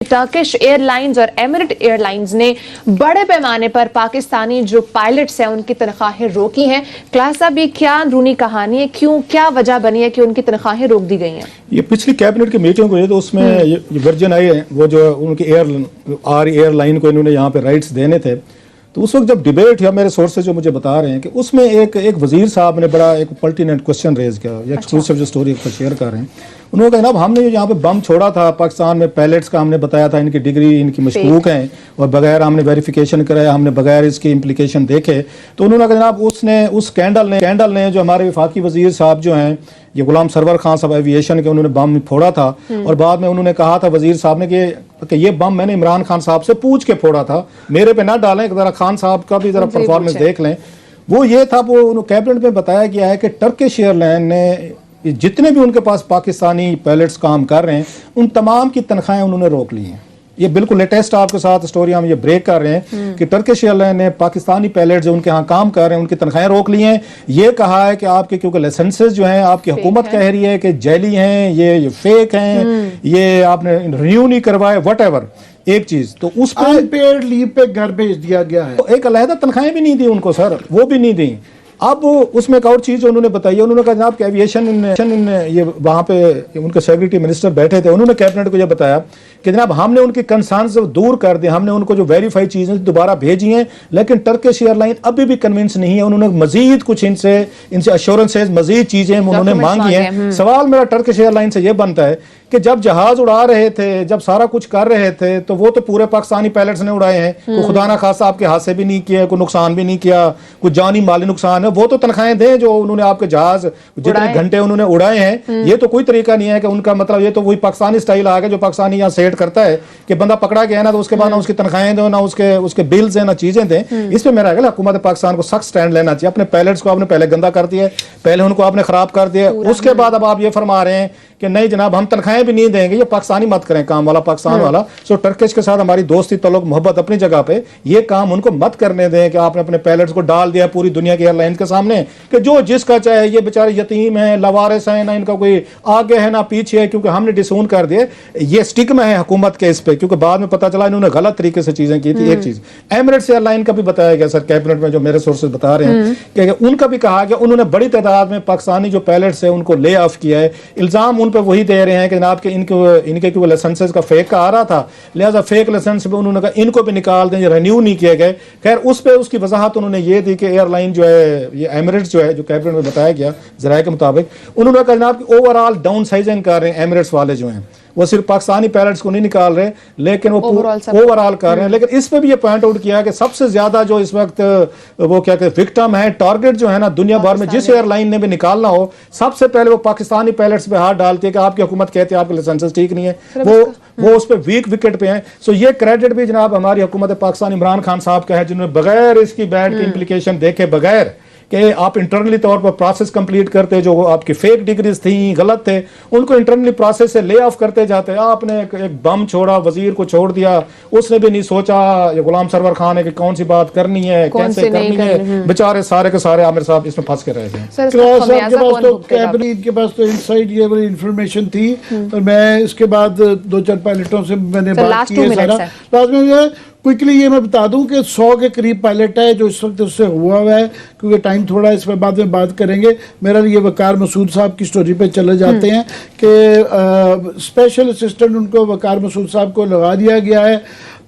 Turkish airlines और emirate airlines ने बड़े पैमाने पर पाकिस्तानी जो पायलट्स हैं उनकी तनख्वाहें रोकी हैं। क्लास साहब, ये क्या अंदरूनी कहानी है, क्यों, क्या वजह बनी है कि उनकी तनख्वाहें रोक दी गई हैं? ये पिछली कैबिनेट की मीटिंग हुई तो उसमें वर्जिन आई है, वो जो उनकी एयरलाइन को इन्होंने यहाँ पे राइट्स देने थे, तो उस वक्त जब डिबेट या मेरे सोर्सेज जो मुझे बता रहे हैं कि उसमें एक वजीर साहब ने बड़ा एक पर्टिनेंट क्वेश्चन रेज किया, या एक्सक्लूसिव जो स्टोरी पर शेयर कर रहे हैं। उन्होंने कहा जनाब हमने यहाँ पे बम छोड़ा था पाकिस्तान में, पैलेट्स का हमने बताया था इनकी डिग्री इनकी मशकूक है और बगैर हमने वेरिफिकेशन कराया, हमने बगैर इसकी इम्प्लीकेशन देखे। तो उन्होंने कहा जनाब उसने उस कैंडल ने जो हमारे वफाकी वजीर साहब जो हैं ये गुलाम सरवर खान साहब एविएशन के, उन्होंने बम फोड़ा था और बाद में उन्होंने कहा था वजीर साहब ने कि ये बम मैंने इमरान खान साहब से पूछ के फोड़ा था, मेरे पे ना डालें, जरा खान साहब का भी जरा परफॉर्मेंस देख लें। वो ये था, वो कैबिनेट में बताया गया है कि टर्किश एयरलाइन ने जितने भी उनके पास पाकिस्तानी पायलट्स काम कर रहे हैं उन तमाम की तनख्वाहें उन्होंने रोक ली हैं। ये बिल्कुल लेटेस्ट आपके साथ स्टोरी हम ये ब्रेक कर रहे हैं कि टर्किश एयरलाइन ने पाकिस्तानी पायलट जो उनके यहाँ काम कर रहे हैं उनकी तनख्वाहें रोक ली हैं। ये कहा है कि आपके क्योंकि लाइसेंसेस जो हैं आपकी हुकूमत कह रही है कि जैली हैं, ये फेक हैं, ये आपने रिन्यू नहीं करवाए, व्हाटएवर एक चीज। तो उस पर अनपेड लीव पे घर भेज दिया गया है, तो एक अलहदा तनख्वाहें भी नहीं दी उनको सर, वो भी नहीं दी। अब उसमें एक और चीज उन्होंने बताई, उन्होंने कहा जनाब एविएशन ये वहाँ पे उनके सेक्रेटरी मिनिस्टर बैठे थे, उन्होंने कैबिनेट को ये बताया कि जनाब हमने उनकी कंसर्न्स दूर कर दिए, हमने उनको जो वेरीफाई चीजें दोबारा भेजी हैं, लेकिन टर्किश एयरलाइन अभी भी कन्विंस नहीं है, उन्होंने मजीद कुछ इनसे अश्योरेंसेज मजीद चीजें उन्होंने मांगी हैं। सवाल मेरा टर्किश एयरलाइन से ये बनता है कि जब जहाज उड़ा रहे थे, जब सारा कुछ कर रहे थे, तो वो तो पूरे पाकिस्तानी पायलट्स ने उड़ाए हैं, कोई खुदा ना खासा आपके हाथ से भी नहीं किया, कोई नुकसान भी नहीं किया, कोई जानी माली नुकसान है, वो तो तनख्वाहें दें जो उन्होंने आपके जहाज जितने घंटे उन्होंने उड़ाए हैं। ये तो कोई तरीका नहीं है कि उनका मतलब ये तो वही पाकिस्तानी स्टाइल आ गया जो पाकिस्तानी यहाँ सेट करता है कि बंदा पकड़ा गया ना तो उसके बाद ना उसकी तनख्वाहें दो, ना उसके बिल्स हैं, ना चीजें दें। इस पे मेरा ख्याल हुकूमत पाकिस्तान को सख्त स्टैंड लेना चाहिए। अपने पायलट्स को आपने पहले गंदा कर दिया, पहले उनको आपने खराब कर दिया, उसके बाद अब आप ये फरमा रहे हैं कि नहीं जनाब हम तनख्वाहें भी नहीं देंगे, ये पाकिस्तानी मत करें काम वाला पाकिस्तान वाला। सो टर्किश के साथ हमारी दोस्ती तल्लुक मोहब्बत अपनी जगह पे, ये काम उनको मत करने दें कि आपने अपने पायलट्स को डाल दिया पूरी दुनिया की एयरलाइन के सामने कि जो जिसका चाहे, ये बेचारे यतीम हैं, लवारिस हैं, ना इनका कोई आगे है ना पीछे है, क्योंकि हमने डिसोन कर दिए। ये स्टिग्मा है हुकूमत के इस पे, क्योंकि बाद में पता चला इन्होंने गलत तरीके से चीजें की थी। एक चीज एमिरेट्स एयरलाइन का भी बताया गया सर कैबिनेट में, जो मेरे सोर्सेज बता रहे हैं कि उनका भी कहा गया उन्होंने बड़ी तादाद में पाकिस्तानी जो पायलट्स है उनको ले ऑफ किया है। इल्जाम उन पर वही दे रहे हैं कि जनाब के इनके क्योंकि लाइसेंसेस का फेक का आ रहा था, लिहाजा फेक लाइसेंस पे उन्होंने कहा इनको भी निकाल दें, रिन्यू नहीं किए गए। खैर उस पे उसकी वजाहत उन्होंने ये दी कि एयरलाइन जो है ये एमिरेट्स जो है, जो कैबिनेट में बताया गया जराये के मुताबिक, उन्होंने कहा जनाब कि ओवरऑल डाउन साइजिंग कर रहे हैं एमिरेट्स वाले जो हैं, वो सिर्फ पाकिस्तानी पायलट्स को नहीं निकाल रहे लेकिन वो ओवरऑल कर रहे हैं। लेकिन इस पे भी ये पॉइंट आउट किया कि सबसे ज्यादा जो इस वक्त वो क्या कहते हैं विक्टिम है, टारगेट जो है ना दुनिया भर में जिस एयरलाइन ने भी निकालना हो, सबसे पहले वो पाकिस्तानी पायलट्स पे हाथ डालती है कि आपकी हुकूमत कहती है आपके लाइसेंसेस ठीक नहीं है, वो उस पर वीक विकेट पे हैं। सो ये क्रेडिट भी जनाब हमारी हुकूमत पाकिस्तान इमरान खान साहब का है, जिन्होंने बगैर इसकी बैड की इम्प्लीकेशन देखे, बगैर कि आप इंटरनली तौर पर प्रोसेस कंप्लीट करते, जो आपकी फेक डिग्रीज थी गलत थे, उनको इंटरनली प्रोसेस से ले ऑफ करते जाते। आपने एक बम छोड़ा, वजीर को छोड़ दिया, उसने भी नहीं सोचा ये गुलाम सरवर खान है कि कौन सी बात करनी है, कैसे करनी है, बेचारे सारे के सारे आमिर साहब इसमें फंस के रह गए। कैबिनेट के पास तो इनसाइड ये वाली इंफॉर्मेशन थी और मैं इसके बाद 2-4 पायलटों से मैंने बात की है सारा। लास्ट में क्विकली ये मैं बता दूं कि 100 के करीब पायलट है जो इस वक्त उससे हुआ है, क्योंकि टाइम थोड़ा इस पर बाद में बात करेंगे। मेरा ये वकार मसूद साहब की स्टोरी पे चले जाते हैं कि स्पेशल असिस्टेंट उनको वकार मसूद साहब को लगा दिया गया है।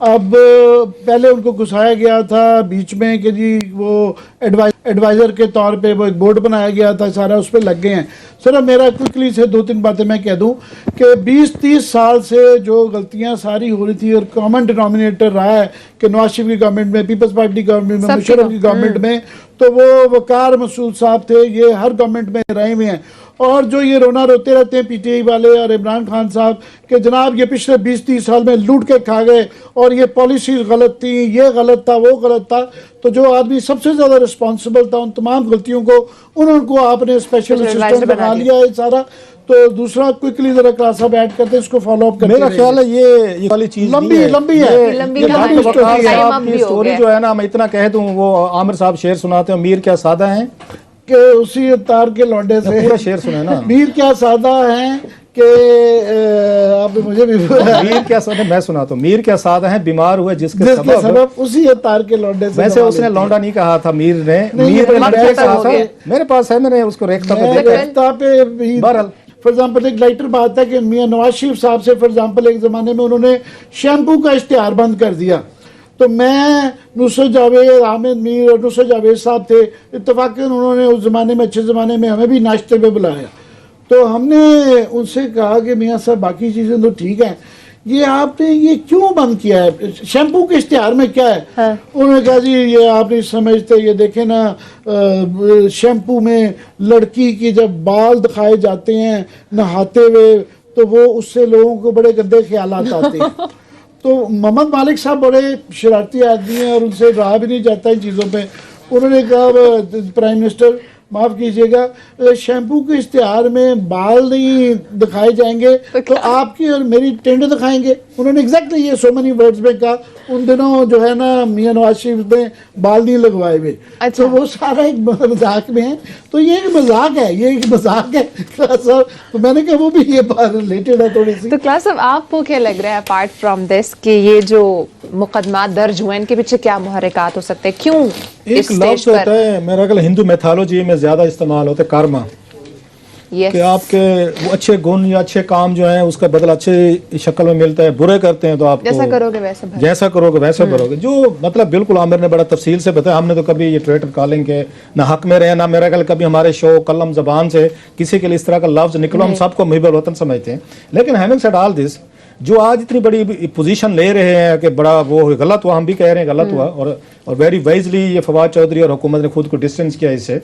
अब पहले उनको घुसाया गया था बीच में कि जी वो एडवाइजर के तौर पे वो एक बोर्ड बनाया गया था, सारा उस पर लग गए हैं। सर मेरा क्विकली से 2-3 बातें मैं कह दूं कि 20-30 साल से जो गलतियां सारी हो रही थी और कॉमन डिनोमिनेटर रहा है कि नवाज शरीफ की गवर्नमेंट में, पीपल्स पार्टी गवर्नमेंट में, मुशर्रफ की गवर्नमेंट में, तो वो वकार मसूद साहब थे, ये हर गवर्नमेंट में रहे हुए हैं। और जो ये रोना रोते रहते हैं पीटीआई वाले और इमरान खान साहब कि जनाब ये पिछले 20-30 साल में लूट के खा गए और ये पॉलिसी गलत थी, ये गलत था, वो गलत था, तो जो आदमी सबसे ज्यादा रिस्पॉन्सिबल था उन तमाम गलतियों को उनको आपने स्पेशल असिस्टेंट बना लिया है सारा। तो दूसरा क्विकली जरा क्लास अब ऐड करते हैं, इसको फॉलो अप करते हैं। मेरा ख्याल है ये वाली चीज लंबी स्टोरी जो है ना, मैं इतना कह दूं, वो आमिर साहब शेर सुनाते हैं, मीर क्या सादा है कि उसी तार के लौंडे से पूरा शेर सुना ना, मीर क्या सादा है کہ آپ نے مجھے بھی بولا میر کیا سادہ میں سناتا ہوں، میر کیا سادہ ہیں، بیمار ہوئے جس کے سبب اسی اتار کے لونڈے سے. ویسے اس نے لونڈا نہیں کہا تھا، میر نے لڑکے کہا تھا. میرے پاس ہے، میں نے اس کو ریختہ پہ دیکھا. ریختہ پہ بھی فار ایگزامپل ایک لائٹر بات ہے کہ میاں نواز شریف صاحب سے فار ایگزامپل ایک زمانے میں انہوں نے شیمپو کا اشتہار بند کر دیا، تو میں نصرت جاوید، حامد میر اور نصرت جاوید صاحب تھے، اتفاقاً انہوں نے اس زمانے میں اچھے زمانے میں ہمیں بھی ناشتے پہ بلایا. تو ہم نے ان سے کہا کہ میاں صاحب باقی چیزیں تو ٹھیک ہیں، یہ آپ نے یہ کیوں بند کیا ہے، شیمپو کے اشتہار میں کیا ہے؟ انہوں نے کہا جی یہ آپ نہیں سمجھتے، یہ دیکھیں نا شیمپو میں لڑکی کی جب بال دکھائے جاتے ہیں نہاتے ہوئے تو وہ اس سے لوگوں کو بڑے گندے خیالات آتے ہیں. تو محمد مالک صاحب بڑے شرارتی آدمی ہیں اور ان سے رہا بھی نہیں جاتا ان چیزوں پہ. انہوں نے کہا پرائم منسٹر معاف کیجئے گا، شیمپو کے اشتہار میں بال نہیں دکھائے جائیں گے تو آپ کی اور میری ٹینڈ دکھائیں گے. انہوں نے ایگزیکٹلی یہ سو منی ورڈز میں کہا. ان دنوں جو ہے نا میاں نواز شریف نے بال نہیں لگوائے ہوئے، تو وہ سارا ایک مذاق میں ہے. تو یہ ایک مذاق ہے، یہ ایک مذاق ہے کلاس صاحب. تو میں نے کہا وہ بھی یہ بات ریلیٹڈ ہے تھوڑی سی. تو کلاس صاحب آپ کو کیا لگ رہا ہے اپارٹ فرام دس کہ یہ جو مقدمات درج ہوئے ان کے پیچھے کیا محرکات ہو سکتے ہیں؟ کیوں ایک لفظ ہوتا ہے میرا خیال ہندو میتھالوجی میں زیادہ استعمال ہوتا ہے کارما، کہ آپ کے وہ اچھے گن یا اچھے کام جو ہیں اس کا بدلہ اچھے شکل میں ملتا ہے، برے کرتے ہیں تو آپ جیسا کرو گے ویسا جیسا کرو گے ویسا بھرو گے. جو مطلب بالکل عامر نے بڑا تفصیل سے بتایا. ہم نے تو کبھی یہ ٹریٹر کالنگ کے نہ حق میں رہے، نہ میرا خیال کبھی ہمارے شو قلم زبان سے کسی کے لیے اس طرح کا لفظ نکلو ہم سب کو محب الوطن سمجھتے ہیں. لیکن ہیونگ سیڈ آل دس، جو آج اتنی بڑی پوزیشن لے رہے ہیں کہ بڑا وہ غلط ہوا، ہم بھی کہہ رہے ہیں غلط ہوا، اور ویری وائزلی یہ فواد چودھری اور حکومت نے خود کو ڈسٹینس کیا اس سے.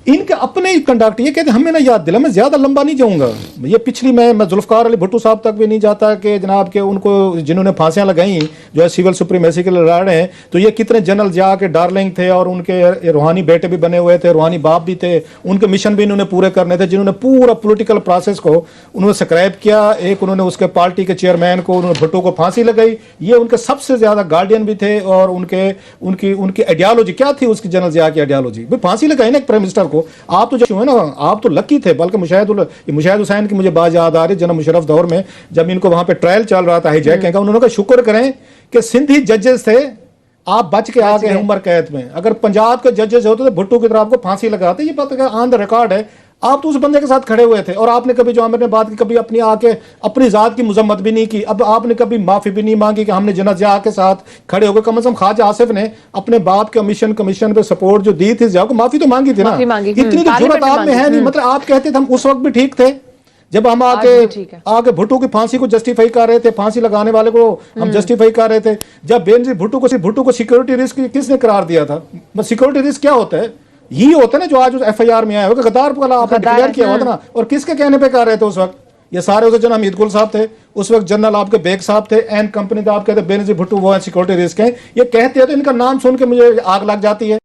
ان کے اپنے ہی کنڈکٹ یہ کہتے ہیں ہمیں نہ یاد دلا. میں زیادہ لمبا نہیں جاؤں گا، یہ پچھلی میں ذوالفقار علی بھٹو صاحب تک بھی نہیں جاتا کہ جناب کہ ان کو جنہوں نے پھانسیاں لگائیں جو ہے سول سپریمیسی کے لیے لڑ رہے ہیں، تو یہ کتنے جنرل جا کے ڈارلنگ تھے اور ان کے روحانی بیٹے بھی بنے ہوئے تھے، روحانی باپ بھی تھے، ان کے مشن بھی انہوں نے پورے کرنے تھے، جنہوں نے پورا پولیٹیکل پروسیس کو انہوں نے سکریپ کیا. ایک انہوں نے اس کے پارٹی کے چیئرمین کو انہوں نے بھٹو کو پھانسی لگائی. یہ ان کے سب سے زیادہ گارڈین بھی تھے اور ان کی آئیڈیالوجی کیا تھی، اس کی جنرل ضیاء کی آئیڈیالوجی. پھانسی لگائی نا ایک پرائم منسٹر کو. آپ تو جو ہے نا آپ تو لکی تھے، بلکہ مشاہد حسین کی مجھے بات یاد آ رہی جناب مشرف دور میں جب ان کو وہاں پہ ٹرائل چل رہا تھا ہائی جیکنگ کا، انہوں نے کہا شکر کریں کہ سندھی ججز تھے، آپ بچ کے آ گئے عمر قید میں. اگر پنجاب کے ججز ہوتے تو بھٹو کی طرح آپ کو پھانسی لگاتے. یہ بات آن دا ریکارڈ ہے. آپ تو اس بندے کے ساتھ کھڑے ہوئے تھے اور آپ نے کبھی جو عامر نے بات کی کبھی اپنی آ کے اپنی ذات کی مذمت بھی نہیں کی. اب آپ نے کبھی معافی بھی نہیں مانگی کہ ہم نے جناب ضیاء کے ساتھ کھڑے ہو گئے. کم از کم خواجہ آصف نے اپنے باپ کے کمیشن پہ سپورٹ جو دی تھی ضیاء کو، معافی تو مانگی تھی نا. اتنی تو جرأت آپ میں ہے نہیں. مطلب آپ کہتے تھے ہم اس وقت بھی ٹھیک تھے جب ہم آگے بھٹو کی پھانسی کو جسٹیفائی کر رہے تھے، پھانسی لگانے والے کو ہم جسٹیفائی کر رہے تھے. جب بینظیر بھٹو کو سیکورٹی رسک کس نے قرار دیا تھا؟ سیکورٹی رسک کیا ہوتا ہے؟ یہی ہوتا ہے نا جو آج ایف آئی آر میں آیا ہوگا غدار والا آپ نے ڈکلیئر کیا ہوا تھا نا. اور کس کے کہنے پہ کر رہے تھے اس وقت؟ یہ سارے اسے جناب حمید گل صاحب تھے، اس وقت جنرل آپ کے بیگ صاحب تھے، این کمپنی تھا، آپ کہتے بینظیر بھٹو وہ سیکورٹی رسک ہیں. یہ کہتے ہیں تو ان کا نام سن کے مجھے آگ لگ جاتی ہے.